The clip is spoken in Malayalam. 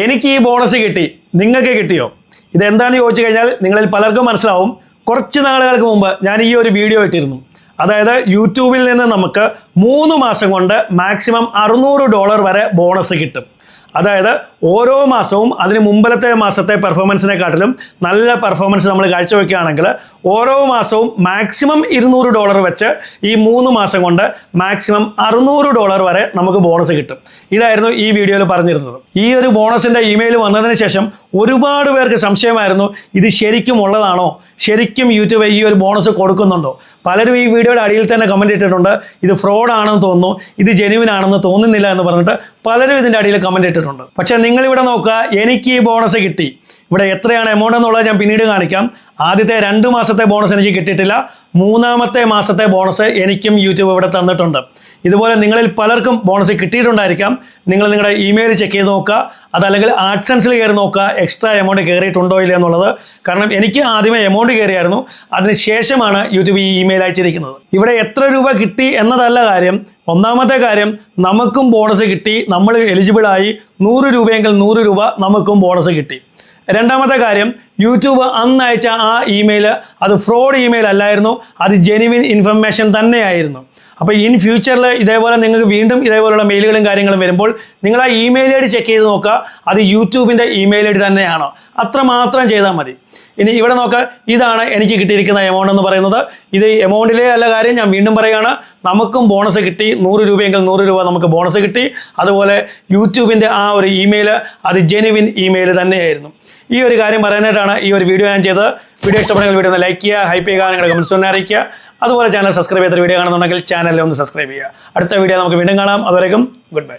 എനിക്ക് ഈ ബോണസ് കിട്ടി, നിങ്ങൾക്ക് കിട്ടിയോ? ഇതെന്താണെന്ന് ചോദിച്ചു കഴിഞ്ഞാൽ നിങ്ങളിൽ പലർക്കും മനസ്സിലാവും. കുറച്ച് നാളുകൾക്ക് മുമ്പ് ഞാൻ ഈ ഒരു വീഡിയോ ഇട്ടിരുന്നു. അതായത് യൂട്യൂബിൽ നിന്ന് നമുക്ക് 3 മാസം കൊണ്ട് മാക്സിമം $600 വരെ ബോണസ് കിട്ടും. അതായത് ഓരോ മാസവും അതിന് മുമ്പലത്തെ മാസത്തെ പെർഫോമൻസിനെക്കാട്ടിലും നല്ല പെർഫോമൻസ് നമ്മൾ കാഴ്ചവെക്കുകയാണെങ്കിൽ ഓരോ മാസവും മാക്സിമം $200 വെച്ച് ഈ 3 മാസം കൊണ്ട് മാക്സിമം $600 വരെ നമുക്ക് ബോണസ് കിട്ടും. ഇതായിരുന്നു ഈ വീഡിയോയിൽ പറഞ്ഞിരുന്നത്. ഈ ഒരു ബോണസിൻ്റെ ഇമെയിൽ വന്നതിന് ശേഷം ഒരുപാട് പേർക്ക് സംശയമായിരുന്നു, ഇത് ശരിക്കും ഉള്ളതാണോ, ശരിക്കും യൂട്യൂബ് ഈ ഒരു ബോണസ് കൊടുക്കുന്നുണ്ടോ? പലരും ഈ വീഡിയോയുടെ അടിയിൽ തന്നെ കമൻറ്റ് ഇട്ടിട്ടുണ്ട്, ഇത് ഫ്രോഡ് ആണെന്ന് തോന്നുന്നു, ഇത് ജെന്യുവിൻ ആണെന്ന് തോന്നുന്നില്ല എന്ന് പറഞ്ഞിട്ട് പലരും ഇതിൻ്റെ അടിയിൽ കമൻറ്റ് ഇട്ടിട്ടുണ്ട്. പക്ഷേ നിങ്ങളിവിടെ നോക്കുക, എനിക്ക് ഈ ബോണസ് കിട്ടി. ഇവിടെ എത്രയാണ് എമൗണ്ട് എന്നുള്ളത് ഞാൻ പിന്നീട് കാണിക്കാം. ആദ്യത്തെ 2 മാസത്തെ ബോണസ് എനിക്ക് കിട്ടിയിട്ടില്ല. 3-ാമത്തെ മാസത്തെ ബോണസ് എനിക്കും യൂട്യൂബ് ഇവിടെ തന്നിട്ടുണ്ട്. ഇതുപോലെ നിങ്ങളിൽ പലർക്കും ബോണസ് കിട്ടിയിട്ടുണ്ടായിരിക്കാം. നിങ്ങൾ നിങ്ങളുടെ ഇമെയിൽ ചെക്ക് ചെയ്ത് നോക്കുക, അതല്ലെങ്കിൽ ആഡ്സൻസിൽ കയറി നോക്കുക എക്സ്ട്രാ എമൗണ്ട് കയറിയിട്ടുണ്ടോ ഇല്ല എന്നുള്ളത്. കാരണം എനിക്ക് ആദ്യമേ എമൗണ്ട് കയറിയായിരുന്നു, അതിനുശേഷമാണ് യൂട്യൂബ് ഈ ഇമെയിൽ അയച്ചിരിക്കുന്നത്. ഇവിടെ എത്ര രൂപ കിട്ടി എന്നതല്ല കാര്യം. ഒന്നാമത്തെ കാര്യം, നമുക്കും ബോണസ് കിട്ടി, നമ്മൾ എലിജിബിളായി. 100 രൂപയെങ്കിൽ 100 രൂപ നമുക്കും ബോണസ് കിട്ടി. രണ്ടാമത്തെ കാര്യം, യൂട്യൂബ് അന്ന് അയച്ച ആ ഇമെയിൽ അത് ഫ്രോഡ് ഇമെയിൽ അല്ലായിരുന്നു, അത് ജെന്യുവിൻ ഇൻഫർമേഷൻ തന്നെയായിരുന്നു. അപ്പോൾ ഇൻ ഫ്യൂച്ചറിൽ ഇതേപോലെ നിങ്ങൾക്ക് വീണ്ടും ഇതേപോലെയുള്ള മെയിലുകളും കാര്യങ്ങളും വരുമ്പോൾ നിങ്ങൾ ആ ഇമെയിൽ ഐ ഡി ചെക്ക് ചെയ്ത് നോക്കുക, അത് യൂട്യൂബിൻ്റെ ഇമെയിൽ ഐ ഡി തന്നെയാണോ, അത്രമാത്രം ചെയ്താൽ മതി. ഇനി ഇവിടെ നോക്കുക, ഇതാണ് എനിക്ക് കിട്ടിയിരിക്കുന്ന എമൗണ്ട് എന്ന് പറയുന്നത്. ഇത് എമൗണ്ടിലേ അല്ല കാര്യം, ഞാൻ വീണ്ടും പറയുകയാണ്, നമുക്കും ബോണസ് കിട്ടി. 100 രൂപയെങ്കിൽ 100 രൂപ നമുക്ക് ബോണസ് കിട്ടി. അതുപോലെ യൂട്യൂബിൻ്റെ ആ ഒരു ഇമെയിൽ അത് ജെന്യുവിൻ ഇമെയിൽ തന്നെയായിരുന്നു. ഈ ഒരു കാര്യം പറയാനായിട്ടാണ് ഈ ഒരു വീഡിയോ ഞാൻ ചെയ്തത്. വീഡിയോ ഇഷ്ടപ്പെടുന്ന വീഡിയോ ഒന്ന് ലൈക്ക് ചെയ്യുക, ഹൈപ്പ് ചെയ്യുക, നിങ്ങളുടെ കമൻസ് ഒന്ന് അറിയിക്കുക. അതുപോലെ ചാനൽ സബ്സ്ക്രൈബ് ചെയ്ത വീഡിയോ കാണുന്നുണ്ടെങ്കിൽ ചാനലിൽ ഒന്ന് സബ്സ്ക്രൈബ് ചെയ്യുക. അടുത്ത വീഡിയോ നമുക്ക് വീണ്ടും കാണാം. അതുവരെയും ഗുഡ് ബൈ.